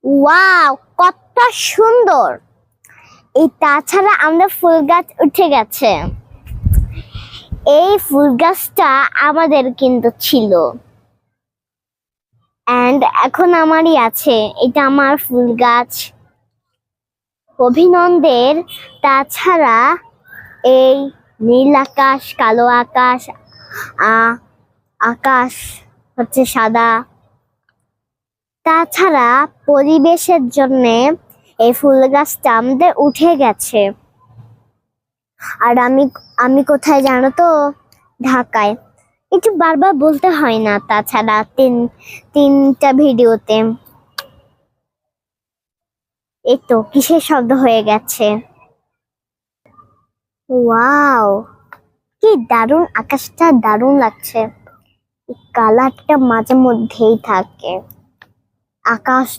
Wow, কত সুন্দর! এই তাছাড়া আমরা ফুল গাছ উঠে গেছে। এই ফুল গাছটা আমাদের কিন্তু ছিল, এন্ড এখন আমারই আছে। এটা আমার ফুল গাছ। অভিনন্দের। তাছাড়া এই নীল আকাশ, কালো আকাশ, আকাশ হচ্ছে সাদা। তাছাড়া পরিবেশের জন্য এই ফুল গাছটা আমাদের উঠে গেছে। আর আমি কোথায় জানো তো? ঢাকায়। একটু বারবার বলতে হয় না? তাছাড়া তিনটা ভিডিওতে। এই তো কিসের শব্দ হয়ে গেছে? ওয়াও, কি দারুণ! আকাশটা দারুণ লাগছে। কালারটা মাঝে মধ্যেই থাকে। আকাশ